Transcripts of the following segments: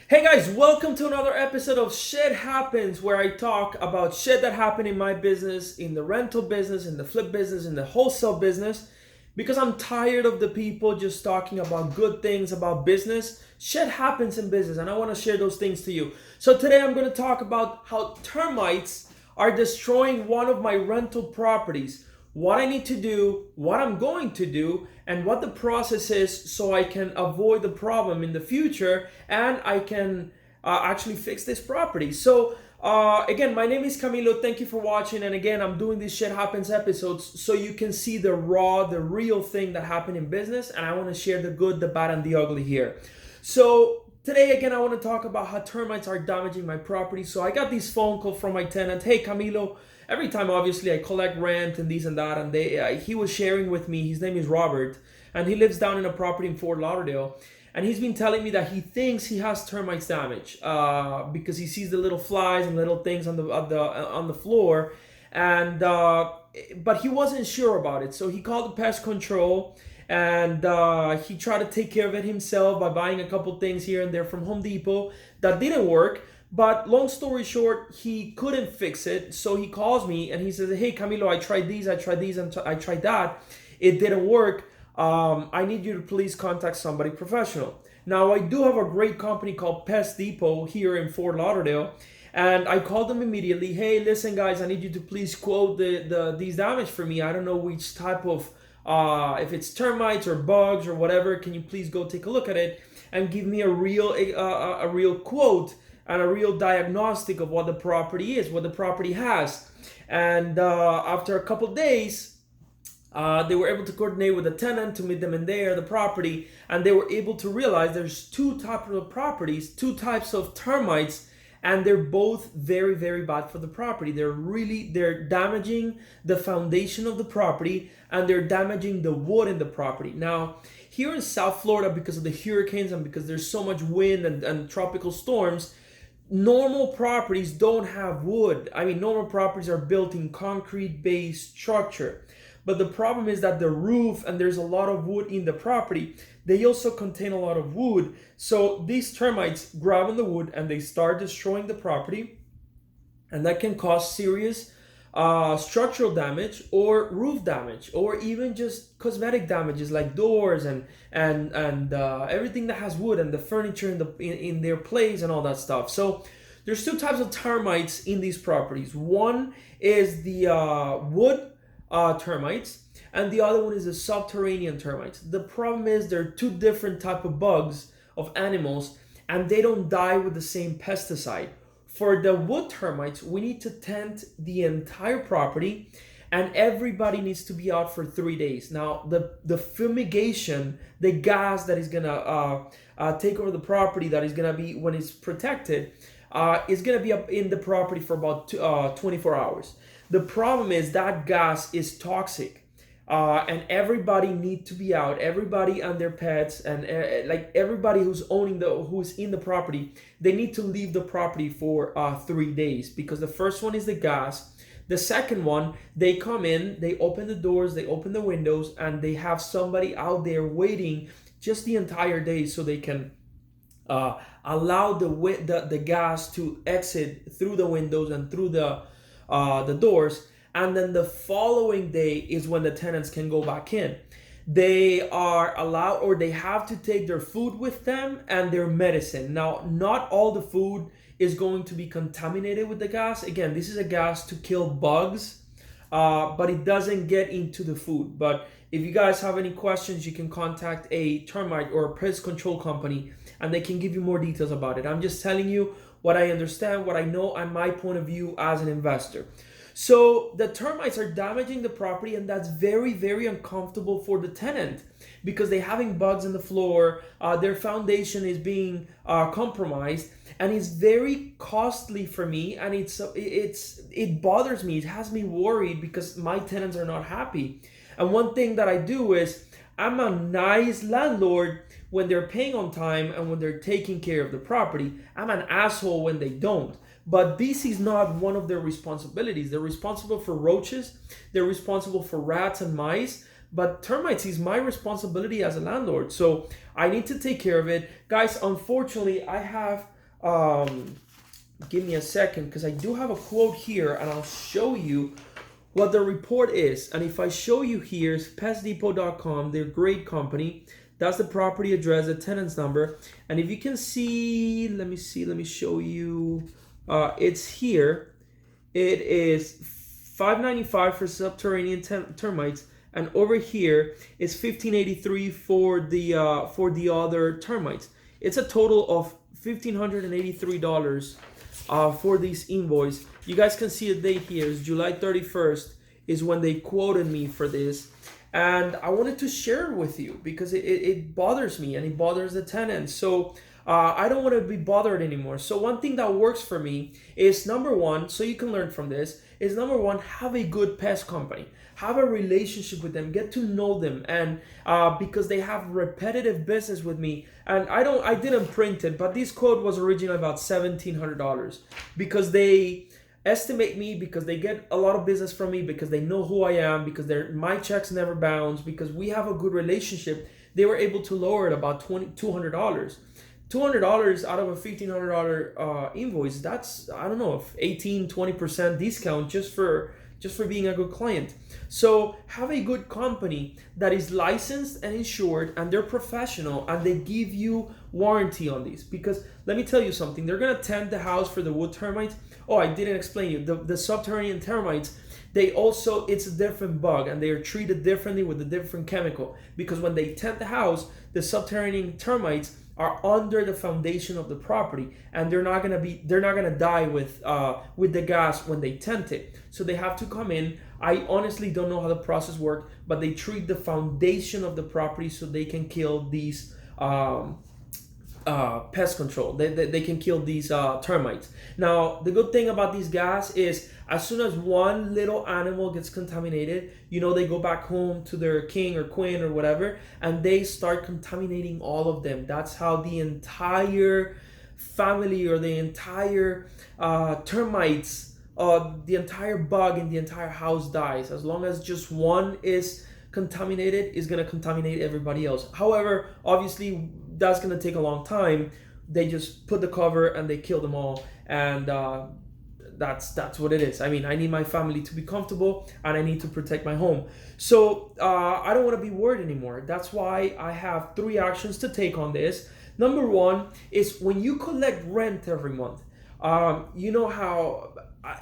Hey guys, welcome to another episode of Shit Happens, where I talk about shit that happened in my business, in the rental business, in the flip business, in the wholesale business, because I'm tired of the people just talking about good things about business. Shit happens in business, and I want to share those things to you. So today I'm going to talk about how termites are destroying one of my rental properties, what I need to do, what I'm going to do, and what the process is so I can avoid the problem in the future and I can actually fix this property. So, again, my name is Camilo. Thank you for watching. And again, I'm doing these Shit Happens episodes so you can see the raw, the real thing that happened in business. And I want to share the good, the bad, and the ugly here. So, today, again, I want to talk about how termites are damaging my property. So I got this phone call from my tenant. Hey, Camilo, every time obviously I collect rent and this and that, and he was sharing with me. His name is Robert, and he lives down in a property in Fort Lauderdale, and he's been telling me that he thinks he has termites damage because he sees the little flies and little things on the floor, and but he wasn't sure about it. So he called the pest control, and he tried to take care of it himself by buying a couple things here and there from Home Depot. That didn't work. But long story short, he couldn't fix it. So he calls me and he says, "Hey, Camilo, I tried these, and I tried that. It didn't work. I need you to please contact somebody professional." Now, I do have a great company called Pest Depot here in Fort Lauderdale. And I called them immediately. "Hey, listen, guys, I need you to please quote these damage for me. I don't know which type of, if it's termites or bugs or whatever. Can you please go take a look at it and give me a real quote and a real diagnostic of what the property is, what the property has." And after a couple days, they were able to coordinate with the tenant to meet them in the property, and they were able to realize there's two types of properties, two types of termites, and they're both very, very bad for the property. They're damaging the foundation of the property, and they're damaging the wood in the property. Now, here in South Florida, because of the hurricanes and because there's so much wind and tropical storms, normal properties don't have wood. I mean, normal properties are built in concrete-based structure. But the problem is that the roof, and there's a lot of wood in the property, they also contain a lot of wood. So these termites grab on the wood and they start destroying the property. And that can cause serious structural damage or roof damage, or even just cosmetic damages like doors and everything that has wood and the furniture in their place and all that stuff. So there's two types of termites in these properties. One is the wood termites, and the other one is the subterranean termites. The problem is there are two different type of bugs, of animals, and they don't die with the same pesticide. For the wood termites, we need to tent the entire property, and everybody needs to be out for 3 days. Now, the fumigation, the gas that is gonna take over the property, that is gonna be when it's protected, is gonna be up in the property for about 24 hours. The problem is that gas is toxic. And everybody need to be out. Everybody and their pets, and like everybody who's in the property, they need to leave the property for 3 days, because the first one is the gas. The second one, they come in, they open the doors, they open the windows, and they have somebody out there waiting just the entire day so they can allow the gas to exit through the windows and through the doors. And then the following day is when the tenants can go back in. They are allowed, or they have to take their food with them and their medicine. Now, not all the food is going to be contaminated with the gas. Again, this is a gas to kill bugs, but it doesn't get into the food. But if you guys have any questions, you can contact a termite or a pest control company, and they can give you more details about it. I'm just telling you what I understand, what I know, and my point of view as an investor. So the termites are damaging the property, and that's very, very uncomfortable for the tenant, because they're having bugs in the floor, their foundation is being compromised, and it's very costly for me, and it bothers me. It has me worried because my tenants are not happy. And one thing that I do is I'm a nice landlord when they're paying on time and when they're taking care of the property. I'm an asshole when they don't. But this is not one of their responsibilities. They're responsible for roaches, they're responsible for rats and mice, but termites is my responsibility as a landlord. So I need to take care of it. Guys, unfortunately, I have give me a second, because I do have a quote here, and I'll show you what the report is. And if I show you here, it's pestdepot.com. They're a great company. That's the property address, the tenant's number. And if you can see, let me show you. It's here. It is $595 for subterranean termites, and over here is $1,583 for the other termites. It's a total of $1,583 for this invoice. You guys can see a date here. It's July 31st is when they quoted me for this. And I wanted to share it with you because it bothers me and it bothers the tenants. So I don't want to be bothered anymore. So one thing that works for me is, number one, so you can learn from this, is number one, have a good pest company. Have a relationship with them, get to know them, and because they have repetitive business with me. And I didn't print it, but this quote was originally about $1,700 because they estimate me, because they get a lot of business from me, because they know who I am, because my checks never bounce, because we have a good relationship. They were able to lower it about $200. $200 out of a $1,500 invoice, that's, I don't know, 18-20% discount just for being a good client. So have a good company that is licensed and insured, and they're professional, and they give you warranty on these. Because let me tell you something, they're gonna tend the house for the wood termites. Oh, I didn't explain you, the subterranean termites, it's a different bug, and they are treated differently with a different chemical. Because when they tent the house, the subterranean termites are under the foundation of the property, and they're not gonna die with the gas when they tent it. So they have to come in. I honestly don't know how the process works, but they treat the foundation of the property so they can kill these pest control. They can kill these termites. Now, the good thing about these gas is, as soon as one little animal gets contaminated, they go back home to their king or queen or whatever, and they start contaminating all of them. That's how the entire family or the entire termites, the entire bug in the entire house dies. As long as just one is contaminated, is going to contaminate everybody else. However, obviously, that's going to take a long time. They just put the cover and they kill them all, and that's what it is. I mean, I need my family to be comfortable, and I need to protect my home. So I don't want to be worried anymore. That's why I have 3 actions to take on this. Number one is, when you collect rent every month, you know how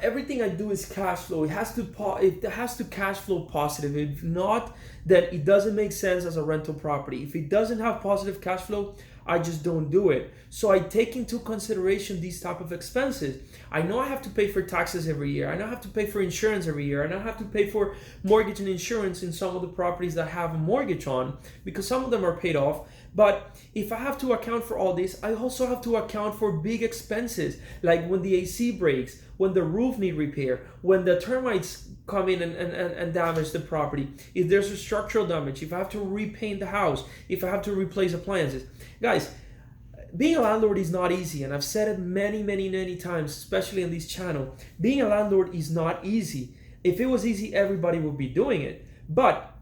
everything I do is cash flow. It has to cash flow positive. If not, then it doesn't make sense as a rental property. If it doesn't have positive cash flow, I just don't do it. So I take into consideration these type of expenses. I know I have to pay for taxes every year. I know I have to pay for insurance every year. I know I have to pay for mortgage and insurance in some of the properties that have a mortgage on, because some of them are paid off. But if I have to account for all this, I also have to account for big expenses, like when the AC breaks, when the roof need repair, when the termites come in and damage the property, if there's a structural damage, if I have to repaint the house, if I have to replace appliances. Guys, being a landlord is not easy, and I've said it many times, especially on this channel. Being a landlord is not easy. If it was easy, everybody would be doing it. But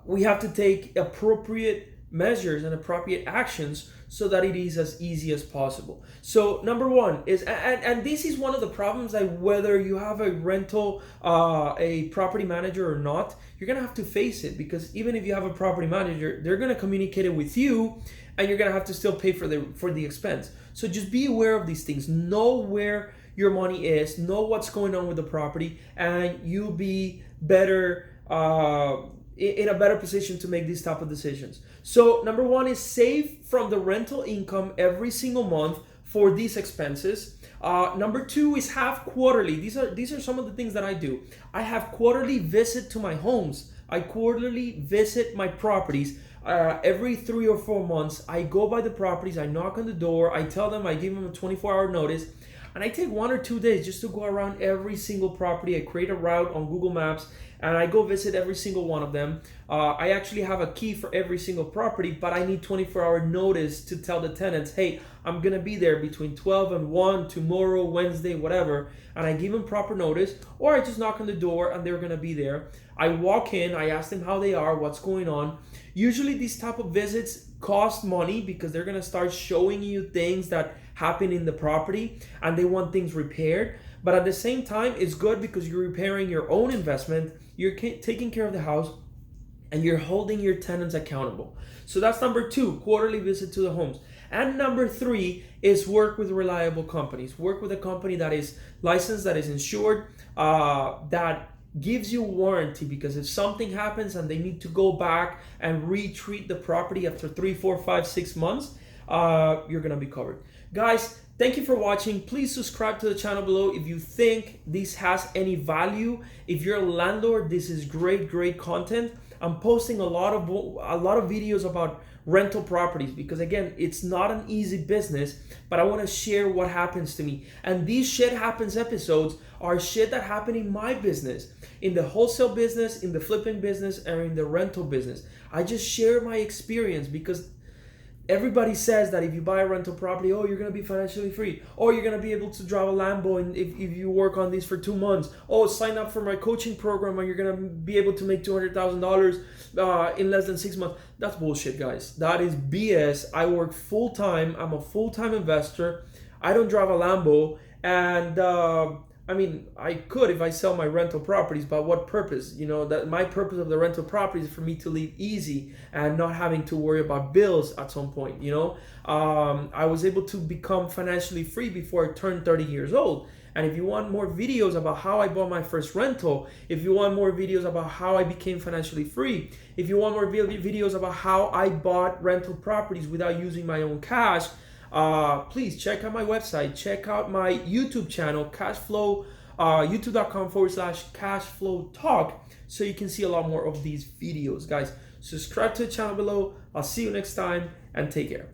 we have to take appropriate measures and appropriate actions so that it is as easy as possible. So number one is, and this is one of the problems, that whether you have a rental, a property manager or not, you're gonna have to face it, because even if you have a property manager, they're gonna communicate it with you, and you're gonna have to still pay for the expense. So just be aware of these things. Know where your money is, know what's going on with the property, and you'll be better in a better position to make these type of decisions. So number one is save from the rental income every single month for these expenses. Number two is have quarterly. These are some of the things that I do. I have quarterly visit to my homes. I quarterly visit my properties. Every 3 or 4 months, I go by the properties, I knock on the door, I tell them, I give them a 24-hour notice, and I take 1 or 2 days just to go around every single property. I create a route on Google Maps, and I go visit every single one of them. I actually have a key for every single property, but I need 24-hour notice to tell the tenants, hey, I'm gonna be there between 12 and 1 tomorrow, Wednesday, whatever. And I give them proper notice, or I just knock on the door and they're gonna be there. I walk in, I ask them how they are, what's going on. Usually these type of visits cost money because they're going to start showing you things that happen in the property and they want things repaired. But at the same time, it's good because you're repairing your own investment, you're taking care of the house, and you're holding your tenants accountable. So that's number 2, quarterly visit to the homes. And number 3 is work with reliable companies. Work with a company that is licensed, that is insured, that gives you warranty, because if something happens and they need to go back and retreat the property after 3, 4, 5, 6 months, you're gonna be covered. Guys, thank you for watching. Please subscribe to the channel below if you think this has any value. If you're a landlord, this is great content. I'm posting a lot of videos about rental properties because, again, it's not an easy business, but I want to share what happens to me. And these shit happens episodes are shit that happen in my business, in the wholesale business, in the flipping business, and in the rental business. I just share my experience because everybody says that if you buy a rental property, oh, you're going to be financially free. Or you're going to be able to drive a Lambo if you work on these for 2 months. Oh, sign up for my coaching program and you're going to be able to make $200,000 in less than 6 months. That's bullshit, guys. That is BS. I work full-time. I'm a full-time investor. I don't drive a Lambo. And I mean, I could if I sell my rental properties, but what purpose? You know, that my purpose of the rental properties is for me to live easy and not having to worry about bills at some point, you know. I was able to become financially free before I turned 30 years old. And if you want more videos about how I bought my first rental, if you want more videos about how I became financially free, if you want more videos about how I bought rental properties without using my own cash, please check out my website, check out my YouTube channel, Cashflow, youtube.com/cashflow talk, so you can see a lot more of these videos. Guys, subscribe to the channel below. I'll see you next time and take care.